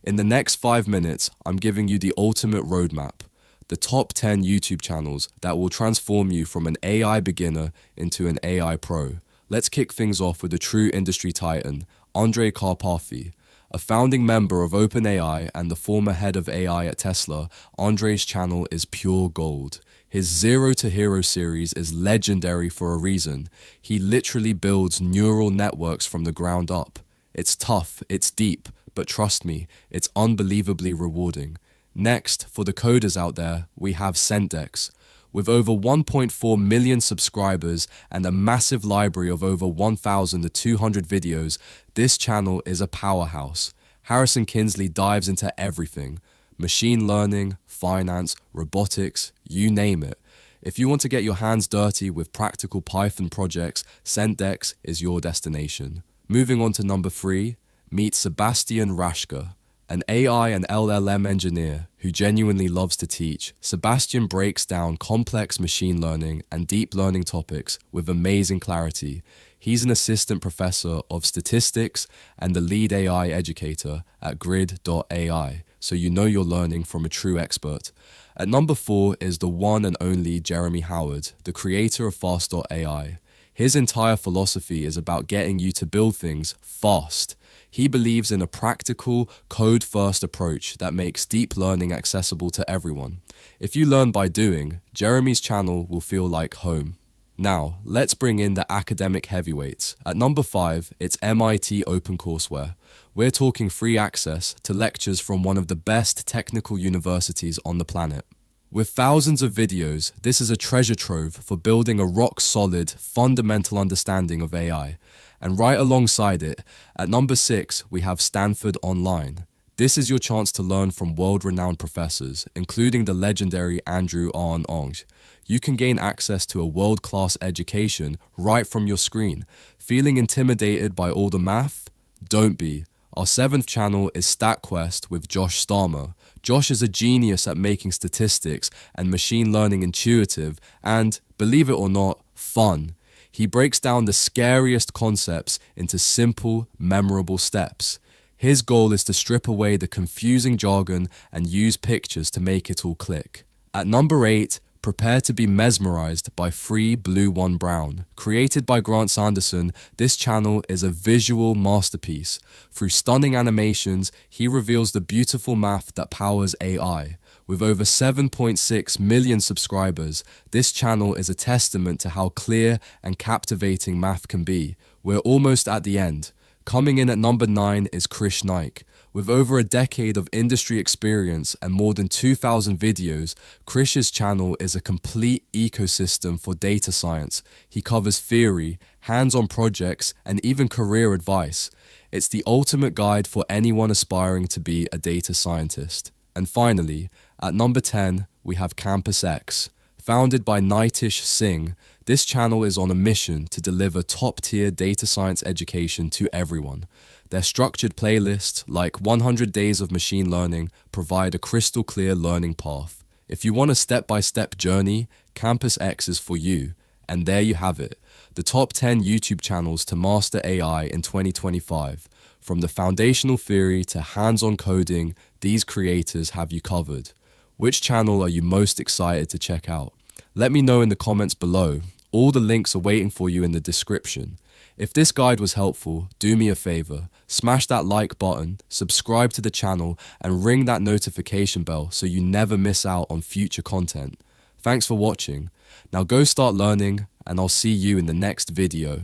In the next 5 minutes, I'm giving you the ultimate roadmap, the top 10 YouTube channels that will transform you from an AI beginner into an AI pro. Let's kick things off with a true industry titan, Andrej Karpathy. A founding member of OpenAI and the former head of AI at Tesla, Andrej's channel is pure gold. His Zero to Hero series is legendary for a reason. He literally builds neural networks from the ground up. It's tough, it's deep, but trust me, it's unbelievably rewarding. Next, for the coders out there, we have Sendex. With over 1.4 million subscribers and a massive library of over 1,200 videos, this channel is a powerhouse. Harrison Kinsley dives into everything: machine learning, finance, robotics, you name it. If you want to get your hands dirty with practical Python projects, Sendex is your destination. Moving on to number 3, meet Sebastian Raschke. An AI and LLM engineer who genuinely loves to teach, Sebastian breaks down complex machine learning and deep learning topics with amazing clarity. He's an assistant professor of statistics and the lead AI educator at grid.ai, so you know you're learning from a true expert. At number 4 is the one and only Jeremy Howard, the creator of fast.ai. His entire philosophy is about getting you to build things fast. He believes in a practical, code-first approach that makes deep learning accessible to everyone. If you learn by doing, Jeremy's channel will feel like home. Now, let's bring in the academic heavyweights. At number 5, it's MIT OpenCourseWare. We're talking free access to lectures from one of the best technical universities on the planet. With thousands of videos, this is a treasure trove for building a rock-solid, fundamental understanding of AI. And right alongside it, at number 6, we have Stanford Online. This is your chance to learn from world-renowned professors, including the legendary Andrew Ng. You can gain access to a world-class education right from your screen. Feeling intimidated by all the math? Don't be. Our 7th channel is StatQuest with Josh Starmer. Josh is a genius at making statistics and machine learning intuitive and, believe it or not, fun. He breaks down the scariest concepts into simple, memorable steps. His goal is to strip away the confusing jargon and use pictures to make it all click. At number 8, prepare to be mesmerized by Free Blue One Brown. Created by Grant Sanderson, this channel is a visual masterpiece. Through stunning animations, he reveals the beautiful math that powers AI. With over 7.6 million subscribers, this channel is a testament to how clear and captivating math can be. We're almost at the end. Coming in at number 9 is Krish Naik. With over a decade of industry experience and more than 2,000 videos, Krish's channel is a complete ecosystem for data science. He covers theory, hands-on projects, and even career advice. It's the ultimate guide for anyone aspiring to be a data scientist. And finally, at number 10, we have Campus X. Founded by Nitish Singh, this channel is on a mission to deliver top-tier data science education to everyone. Their structured playlists, like 100 Days of Machine Learning, provide a crystal-clear learning path. If you want a step-by-step journey, Campus X is for you. And there you have it, the top 10 YouTube channels to master AI in 2025. From the foundational theory to hands-on coding, these creators have you covered. Which channel are you most excited to check out? Let me know in the comments below. All the links are waiting for you in the description. If this guide was helpful, do me a favor, smash that like button, subscribe to the channel, and ring that notification bell so you never miss out on future content. Thanks for watching. Now go start learning, and I'll see you in the next video.